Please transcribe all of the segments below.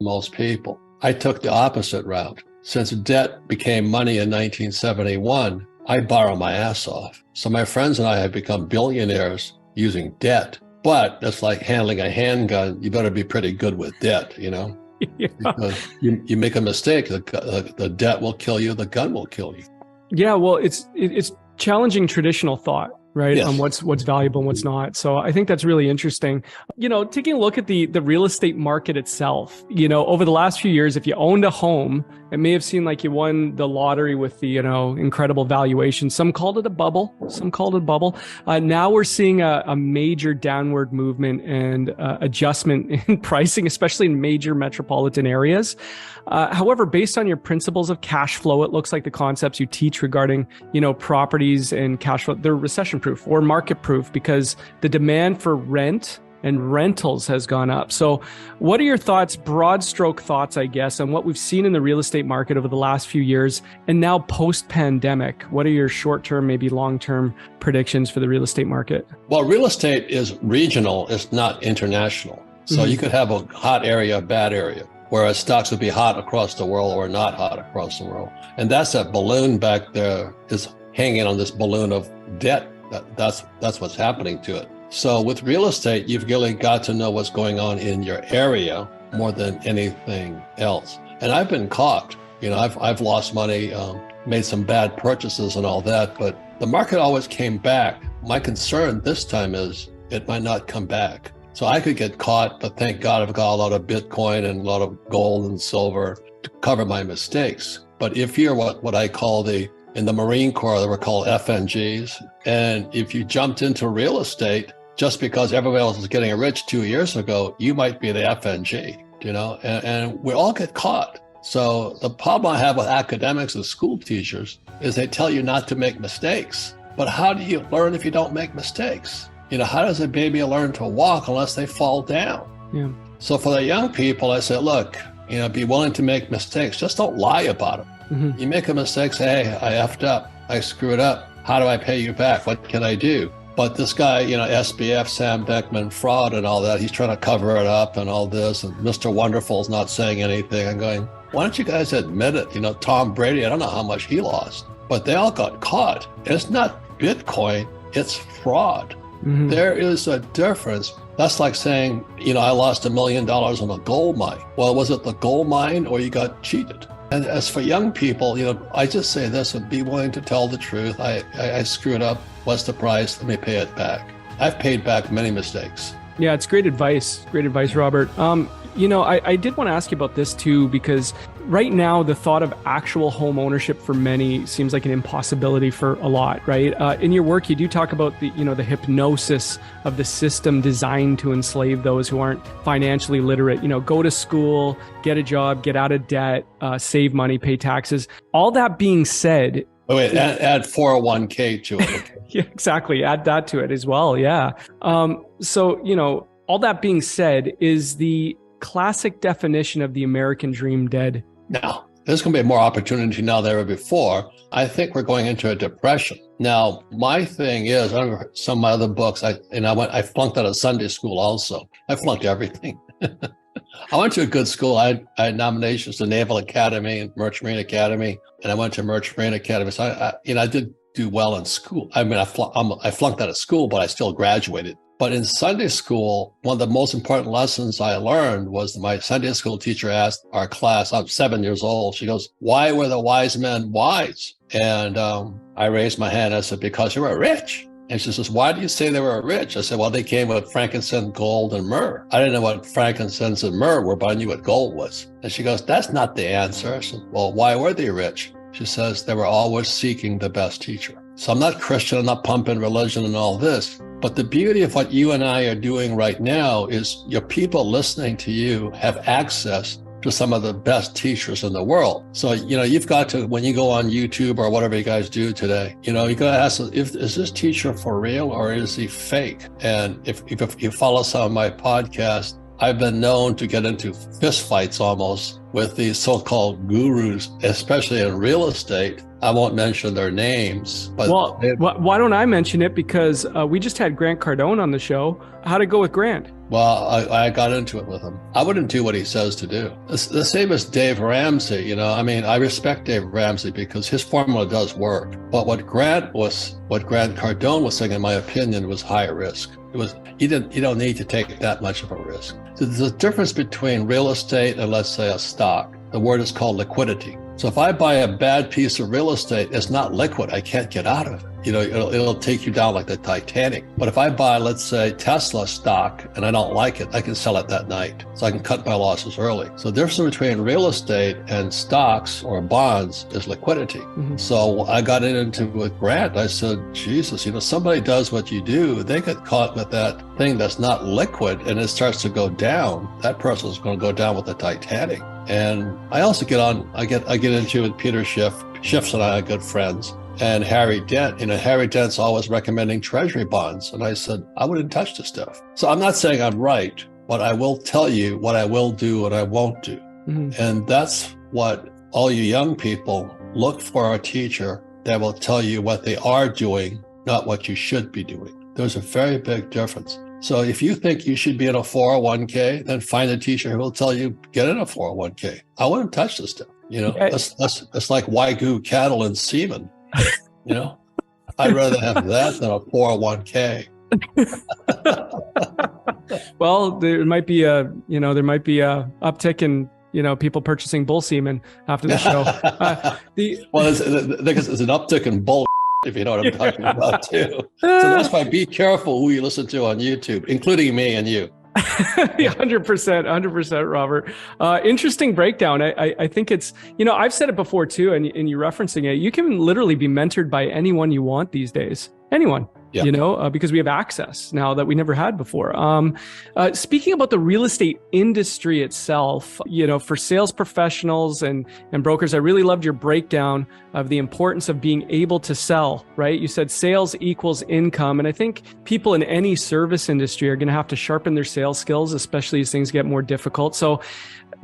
most people. I took the opposite route. Since debt became money in 1971, I borrow my ass off. So my friends and I have become billionaires using debt. But it's like handling a handgun. You better be pretty good with debt, you know? Yeah. Because you make a mistake, the debt will kill you, the gun will kill you. Yeah, well, it's challenging traditional thought, right? Yes. On what's valuable and what's not. So I think that's really interesting. Taking a look at the real estate market itself, over the last few years, if you owned a home, it may have seemed like you won the lottery with the, incredible valuation. Some called it a bubble. Now we're seeing a major downward movement and adjustment in pricing, especially in major metropolitan areas. However, based on your principles of cash flow, it looks like the concepts you teach regarding, properties and cash flow, they're recession proof or market proof because the demand for rent and rentals has gone up. So what are your thoughts, broad stroke thoughts, I guess, on what we've seen in the real estate market over the last few years and now post-pandemic? What are your short-term, maybe long-term predictions for the real estate market? Well, real estate is regional, it's not international. So you could have a hot area, a bad area, whereas stocks would be hot across the world or not hot across the world. And that's that balloon back there is hanging on this balloon of debt. That's what's happening to it. So with real estate, you've really got to know what's going on in your area more than anything else. And I've been caught. I've lost money, made some bad purchases and all that, but the market always came back. My concern this time is it might not come back. So I could get caught, but thank God I've got a lot of Bitcoin and a lot of gold and silver to cover my mistakes. But if you're what I call in the Marine Corps, they were called FNGs. And if you jumped into real estate, just because everybody else was getting rich 2 years ago, you might be the FNG, and we all get caught. So the problem I have with academics and school teachers is they tell you not to make mistakes. But how do you learn if you don't make mistakes? How does a baby learn to walk unless they fall down? Yeah. So for the young people, I say, look, be willing to make mistakes. Just don't lie about it. Mm-hmm. You make a mistake, say, hey, I effed up. I screwed up. How do I pay you back? What can I do? But this guy, SBF, Sam Beckman, fraud and all that, he's trying to cover it up and all this. And Mr. Wonderful's not saying anything. I'm going, why don't you guys admit it? Tom Brady, I don't know how much he lost, but they all got caught. It's not Bitcoin, it's fraud. Mm-hmm. There is a difference. That's like saying, I lost $1 million on a gold mine. Well, was it the gold mine or you got cheated? And as for young people, I just say this and be willing to tell the truth. I screwed up. What's the price? Let me pay it back. I've paid back many mistakes. Yeah, it's great advice. Great advice, Robert. I did want to ask you about this too, because right now the thought of actual home ownership for many seems like an impossibility for a lot, right? In your work, you do talk about the hypnosis of the system designed to enslave those who aren't financially literate. Go to school, get a job, get out of debt, save money, pay taxes. All that being said, add 401k to it. Okay. Yeah, exactly. Add that to it as well. Yeah. So, all that being said, is the classic definition of the American dream dead? No, there's going to be more opportunity now than ever before. I think we're going into a depression. Now, my thing is, I remember some of my other books, I flunked out of Sunday school also. I flunked everything. I went to a good school. I had nominations to Naval Academy and Merchant Marine Academy, and I went to Merchant Marine Academy. So I did do well in school. I mean, I flunked out of school, but I still graduated. But in Sunday school, one of the most important lessons I learned was my Sunday school teacher asked our class, I'm 7 years old, she goes, why were the wise men wise? And I raised my hand. I said, because they were rich. And she says, why do you say they were rich? I said, well, they came with frankincense, gold, and myrrh. I didn't know what frankincense and myrrh were, but I knew what gold was. And she goes, that's not the answer. I said, well, why were they rich? She says, they were always seeking the best teacher. So I'm not Christian, I'm not pumping religion and all this. But the beauty of what you and I are doing right now is your people listening to you have access to some of the best teachers in the world. So, you've got to, when you go on YouTube or whatever you guys do today, you got to ask, is this teacher for real or is he fake? And if you follow some of my podcasts, I've been known to get into fistfights almost with these so-called gurus, especially in real estate. I won't mention their names. But why don't I mention it? Because we just had Grant Cardone on the show. How'd it go with Grant? Well, I got into it with him. I wouldn't do what he says to do. It's the same as Dave Ramsey. I mean, I respect Dave Ramsey because his formula does work. But what Grant Cardone was saying, in my opinion, was high risk. You don't need to take that much of a risk. So there's a difference between real estate and, let's say, a stock. The word is called liquidity. So if I buy a bad piece of real estate, it's not liquid. I can't get out of it. It'll take you down like the Titanic. But if I buy, let's say, Tesla stock and I don't like it, I can sell it that night. So I can cut my losses early. So the difference between real estate and stocks or bonds is liquidity. Mm-hmm. So I got into it with Grant. I said, Jesus, somebody does what you do, they get caught with that thing that's not liquid and it starts to go down. That person's going to go down with the Titanic. And I also I get into it with Peter Schiff. Schiff and I are good friends. And Harry Dent, Harry Dent's always recommending treasury bonds. And I said, I wouldn't touch this stuff. So I'm not saying I'm right, but I will tell you what I will do and I won't do. Mm-hmm. And that's what all you young people look for, a teacher that will tell you what they are doing, not what you should be doing. There's a very big difference. So if you think you should be in a 401k, then find a teacher who will tell you, get in a 401k. I wouldn't touch this stuff. It's like Wagyu cattle and semen. I'd rather have that than a 401k. Well, there might be a uptick in people purchasing bull semen after the show. There's an uptick in bull, if you know what I'm talking about too. So that's why be careful who you listen to on YouTube, including me and you. 100%, Robert. Interesting breakdown. I think it's, I've said it before too, and you're referencing it. You can literally be mentored by anyone you want these days. Anyone. Yeah. Because we have access now that we never had before. Speaking about the real estate industry itself, for sales professionals and brokers, I really loved your breakdown of the importance of being able to sell, right? You said sales equals income. And I think people in any service industry are going to have to sharpen their sales skills, especially as things get more difficult. So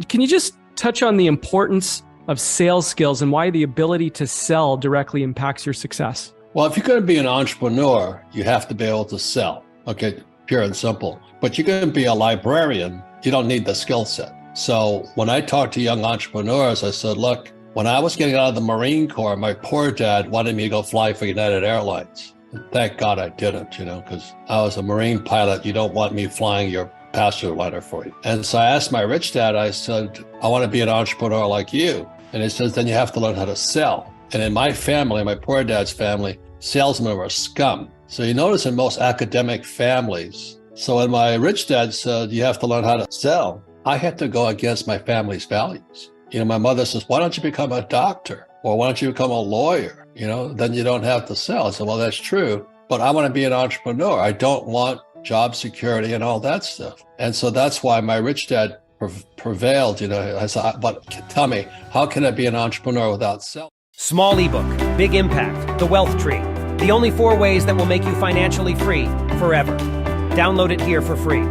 can you just touch on the importance of sales skills and why the ability to sell directly impacts your success? Well, if you're going to be an entrepreneur, you have to be able to sell. Okay, pure and simple. But you're going to be a librarian, you don't need the skill set. So when I talk to young entrepreneurs, I said, look, when I was getting out of the Marine Corps, my poor dad wanted me to go fly for United Airlines. And thank God I didn't, because I was a Marine pilot. You don't want me flying your passenger liner for you. And so I asked my rich dad, I said, I want to be an entrepreneur like you. And he says, then you have to learn how to sell. And in my family, my poor dad's family, salesmen were scum. So you notice in most academic families. So when my rich dad said, you have to learn how to sell, I had to go against my family's values. My mother says, why don't you become a doctor? Or why don't you become a lawyer? Then you don't have to sell. I said, well, that's true, but I want to be an entrepreneur. I don't want job security and all that stuff. And so that's why my rich dad prevailed. I said, but tell me, how can I be an entrepreneur without selling? Small ebook, big impact, the wealth tree. The only 4 ways that will make you financially free forever. Download it here for free.